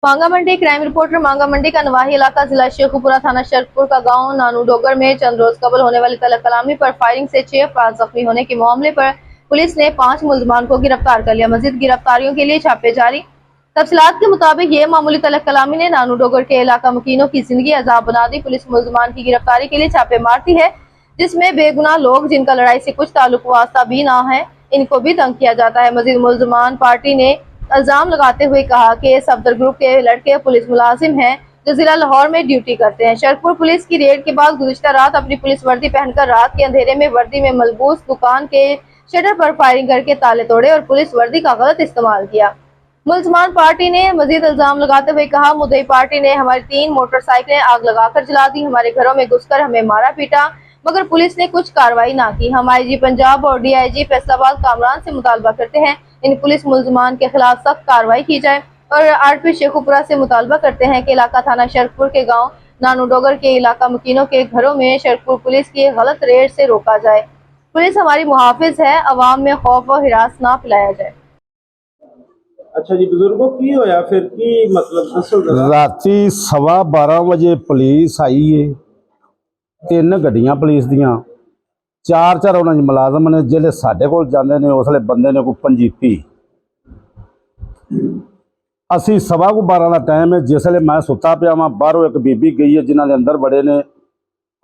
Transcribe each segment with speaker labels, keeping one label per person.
Speaker 1: मांगा मंडी crime reporter मांगा मंडी का नवाही इलाका जिला शेखुपुरा थाना शरकपुर का गांव नानू डोगर में चंद रोज कबल होने वाली तलब कलामी पर फायरिंग से 6 अफराद जख्मी होने के मामले पर पुलिस ने 5 मुलजमान को गिरफ्तार कर लिया। मजीद गिरफ्तारियों के लिए छापे जारी। तफसीलात के मुताबिक ये मामूली तलब कलामी ने नानू डोगर के इलाका मकीनों की जिंदगी अजाब बना दी। पुलिस मुलजमान की गिरफ्तारी के लिए छापे मारती है, जिसमें बेगुनाह लोग जिनका लड़ाई से कुछ ताल्लुक वास्ता भी ना है, इनको भी तंग किया जाता है। मजीद मुलजमान पार्टी ने इल्जाम लगाते हुए कहा कि सफदर ग्रुप के लड़के पुलिस मुलाजिम हैं जो जिला लाहौर में ड्यूटी करते हैं। शरकपुर पुलिस की रेड के बाद गुज़िश्ता रात अपनी पुलिस वर्दी पहनकर रात के अंधेरे में वर्दी में मलबूस दुकान के शटर पर फायरिंग करके ताले तोड़े और पुलिस वर्दी का गलत इस्तेमाल किया। मुलजमान पार्टी ने मजीद इल्जाम लगाते हुए कहा, मुद्दई पार्टी ने हमारी 3 मोटरसाइकिलें आग लगाकर जला दी, हमारे घरों में घुसकर हमें मारा पीटा, मगर पुलिस ने कुछ कार्रवाई ना की। हम आईजी पंजाब और डीआईजी फैसलाबाद कामरान से मुतालबा करते हैं इन पुलिस मुलजमान के खिलाफ सख्त कार्रवाई की जाए और आरपी शेखुपुरा से मुतालबा करते हैं कि इलाका थाना शरकपुर के गांव नानू डोगर के इलाका मकीनों के घरों में शरकपुर पुलिस की गलत रेड से रोका जाए। पुलिस हमारी मुहाफिज है, अवाम में खौफ और हिरास ना फैलाया जाए।
Speaker 2: अच्छा जी, बुजुर्गों की होया फिर की मतलब दसो जरा।
Speaker 3: राती 12:15 वजे पुलिस आई है, 3 गड्डियां पुलिस दियां, 4 उन्होंने मुलाजम ने जिहड़े साडे कोल जांदे ने उसले बंदे ने कोई 25। असी 12:15 का टाइम है, जिसले मैं सुता पिया वां, बाहरों एक बीबी गई है जिन्होंने अंदर बड़े ने,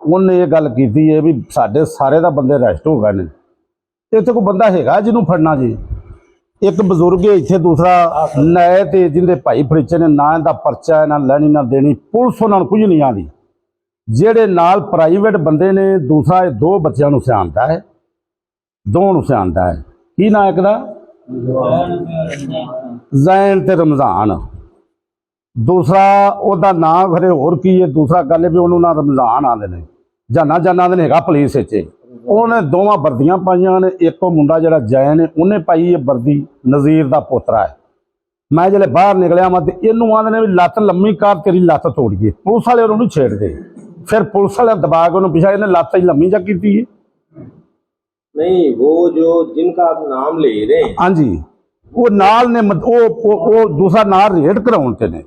Speaker 3: उन्हें ये गल की है भी साडे सारे दा बंदे अरेस्ट हो गए ने, इत्थे कोई बंदा हैगा जिन्हों फड़ना जी। एक बजुर्ग है इत्थे, दूसरा नए ते जिंदे भाई फरीचे ने, ना इहदा परचा है, ना लैनी ना देनी, पुलिस उन्होंने कुछ नहीं आती। ਜਿਹੜੇ ਨਾਲ ਪ੍ਰਾਈਵੇਟ ਬੰਦੇ ਨੇ, दूसरा 2 ਬੱਚਿਆਂ ਨੂੰ ਸਿਆਣਦਾ ਹੈ, 2 ਨੂੰ ਸਿਆਣਦਾ ਹੈ। ਕੀ ਨਾਂ ਇੱਕ ਦਾ ਜ਼ੈਨ ਤੇ ਰਮਜ਼ਾਨ, दूसरा ਉਹਦਾ ਨਾਂ ਖਰੇ ਹੋਰ ਕੀ ਹੈ, दूसरा ਗੱਲ ਹੈ ਵੀ ਉਹਨੂੰ ਨਾ ਰਮਜ਼ਾਨ ਆਉਂਦੇ ਨੇ, ਜਾਨਾ ਆਉਂਦੇ ਨੇ, ਹੈਗਾ ਪੁਲਿਸ ਵਿੱਚ। ਉਹਨੇ 2 ਵਰਦੀਆਂ ਪਾਈਆਂ ਨੇ, ਇੱਕ ਉਹ ਮੁੰਡਾ ਜਿਹੜਾ ਜ਼ੈਨ ਹੈ ਉਹਨੇ ਪਾਈ ਹੈ ਵਰਦੀ, ਨਜ਼ੀਰ ਦਾ ਪੋਤਰਾ ਹੈ। मैं जल्द बाहर निकलिया मैं तो इनू आते ने भी लत्त लम्मी कर, तेरी लत्त तोड़िए। पुलिस वाले उन्होंने छेड़ते, फिर पुलिस वाले दबा के उन्होंने पिछा, इन्हें लत्त लम्मी जा की
Speaker 2: नहीं। वो जो जिनका आप नाम ले रहे हैं,
Speaker 3: हाँ जी, वो नाल ने वो दूसरा नाल रेड कराउते ने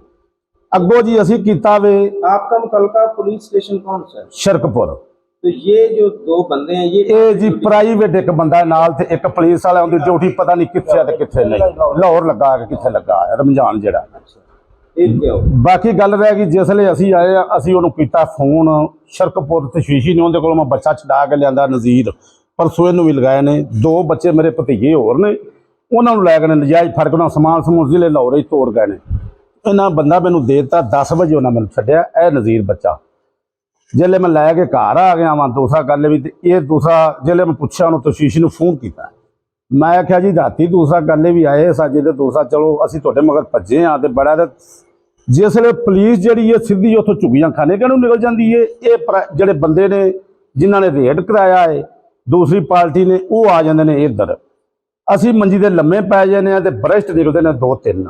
Speaker 3: अगो जी। असी कीता वे। आपका
Speaker 2: मुतलका पुलिस स्टेशन कौन सा है?
Speaker 3: शरकपुर।
Speaker 2: तो ये जो 2 बंदे हैं ये
Speaker 3: जी प्राइवेट एक बंदा नाल ते एक पुलिस वाला उनकी ड्यूटी पता नहीं कित्थे ते कित्थे नहीं, लाहौर लगा के कित्थे लगा है रमजान जेड़ा। बाकी गल रह गई जिसले असी आए, असी उन्होंने कीता फोन शरकपुर तशवीशी ने, उन्होंने कोलों मैं बच्चा छड़ा के लिया नज़ीर, परसों इनू भी लगाए ने। 2 बच्चे मेरे भतीजे होर ने, उन्होंने लै गए नजायज़ फर्क उन्होंने समान समून जिले लाहौर ही तोड़ गए ने। इन्हें बंदा मैनू दे दिता, 10 बजे उन्हें मैनू छड्डिया, यह नज़ीर बच्चा। जिले मैं लैके घर आ गया वहाँ, दूसरा गल भी ये दूसरा जिले मैं पूछा उन्होंने तशवीशी ने फोन किया, मैं आख्या जी राती दूसरा गल भी आए साजे तो दूसरा चलो असी तुहाडे मगर भज्जे हाँ तो बड़ा। जिसले पुलिस जी है सीधी उतों झुग्गियां खाने के निकल जाती है, ये जोड़े बंदे ने जिन्होंने रेड कराया है दूसरी पार्टी ने, वो आ जाते हैं इधर। असी मंजी के लम्मे पै जाने तो ब्रस्ट निकलते हैं 2-3।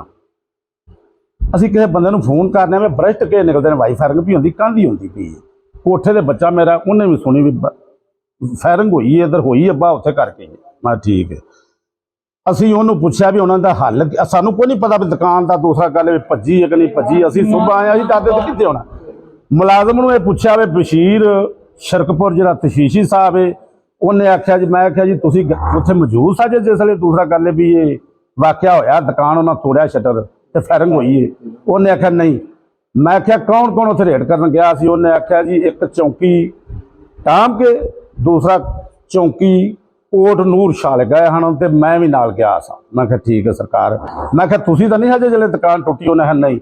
Speaker 3: असी किसी बंदे को फोन करने में ब्रस्ट के निकलते हैं, वाई फायरिंग भी होंगी, कंध ही होंगी पी। कोठे दे बच्चा मेरा उन्हें भी सुनी भी फायरिंग हुई है, इधर हुई अब्बा उत्थे करके। मैं ठीक है। असी उन्होंने पूछा भी उन्होंने हल, सानू कोई नहीं पता भी दुकान का दूसरा गल भी भज्जी है कि नहीं भज्जी। असी सुबह आए, अभी दादे तो कितने होना। मुलाजम ने पूछा भी बशीर शरकपुर जो तशवीशी साहब है, उन्हें आख्या जी, मैं आख्या जी तुसी उत्थे मौजूद सा जे जिसले दूसरा गल भी ये वाकया होया, दुकान उन्होंने तोड़िया शटर तो फायरिंग हुई है। उन्हें आख्या नहीं। मैं आख्या कौन कौन उत्थे रेड करन गया सी? उन्हें आख्या जी एक चौंकी टाम के, दूसरा चौंकी कोट नूर शाल गए हैं, तो मैं भी नाल गया सा। मैं कहा ठीक है सरकार। मैं कहा तुसी तो नहीं हजे जिले दुकान टुटी? उन्हें नहीं।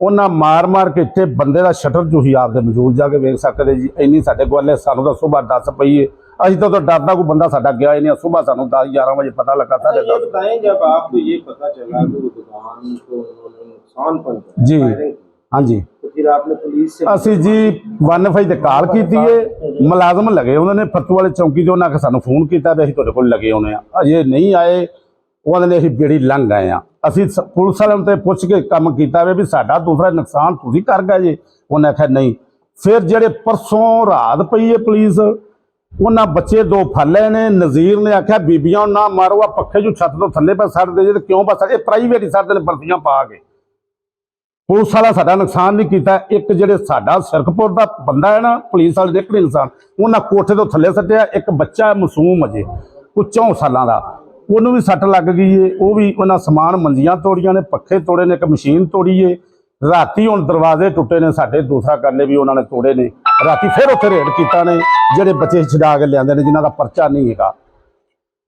Speaker 3: उन्हें मार के इतने बंदे का शटर जो ही आपके मौजूद जाके वेख सकते जी। इन्नी साढ़े को सानू तो सुबह 10 पई है, अभी तो डरदा कोई बंदा साडा गया ही नहीं। सुबह सानू 10-11 बजे पता लगा।
Speaker 2: ये बताएं जब आपको ये पता चला कि वो दुकान को उन्होंने नुकसान पहुंचाया
Speaker 3: जी, हाँ जी,
Speaker 2: तो फिर आपने पुलिस से
Speaker 3: असी जी 1 ते कॉल की है, मुलाजम लगे उन्होंने फत्तू वाले चौंकी जो उन्हें सानू फोन किया भी असीं तुहाडे कोल लगे होने, अजे नहीं आए। उन्होंने असीं बेड़ी लंघ गए हाँ। असीं पुलिस वालों ते पुछ के काम किया भी साडा दूसरा नुकसान तुसीं कर गए जी? उन्हें आख्या नहीं। फिर जेडे परसों रात पई है पुलिस, उन्हें बच्चे 2 फले ने। नज़ीर ने आख्या बीबियां ना मारो, आ पखे जो छत तो थले पर सड़ दे, क्यों बस ये प्राइवेट ही सड़ते हैं बर्फियां पा के। ਪੁਲਿਸ ਵਾਲਾ ਸਾਡਾ ਨੁਕਸਾਨ ਨਹੀਂ ਕੀਤਾ। ਇੱਕ ਜਿਹੜੇ ਸਾਡਾ ਸਿਰਕਪੁਰ ਦਾ ਬੰਦਾ ਹੈ ਨਾ, ਪੁਲਿਸ ਵਾਲੇ ਦੇ ਇੱਕ ਇਨਸਾਨ, ਉਹਨਾਂ ਕੋਠੇ ਤੋਂ ਥੱਲੇ ਸੱਟਿਆ। ਇੱਕ ਬੱਚਾ ਮਾਸੂਮ ਅਜੇ ਕੋਈ 4 ਸਾਲਾਂ ਦਾ, ਉਹਨੂੰ ਵੀ ਸੱਟ ਲੱਗ ਗਈ ਏ। ਉਹ ਵੀ ਉਹਨਾਂ ਸਮਾਨ, ਮੰਜੀਆਂ ਤੋੜੀਆਂ ਨੇ, ਪੱਖੇ ਤੋੜੇ ਨੇ, ਇੱਕ ਮਸ਼ੀਨ ਤੋੜੀ ਏ। ਰਾਤੀ ਹੁਣ ਦਰਵਾਜ਼ੇ ਟੁੱਟੇ ਨੇ ਸਾਡੇ, ਦੂਸਰਾ ਕਰਨੇ ਵੀ ਉਹਨਾਂ ਨੇ ਤੋੜੇ ਨੇ। ਰਾਤੀ ਫਿਰ ਉੱਥੇ ਰੇਡ ਕੀਤਾ ਨੇ, ਜਿਹੜੇ ਬੱਚੇ ਛਡਾ ਕੇ ਲਿਆਂਦੇ ਨੇ, ਜਿਨ੍ਹਾਂ ਦਾ ਪਰਚਾ ਨਹੀਂ ਹੈਗਾ।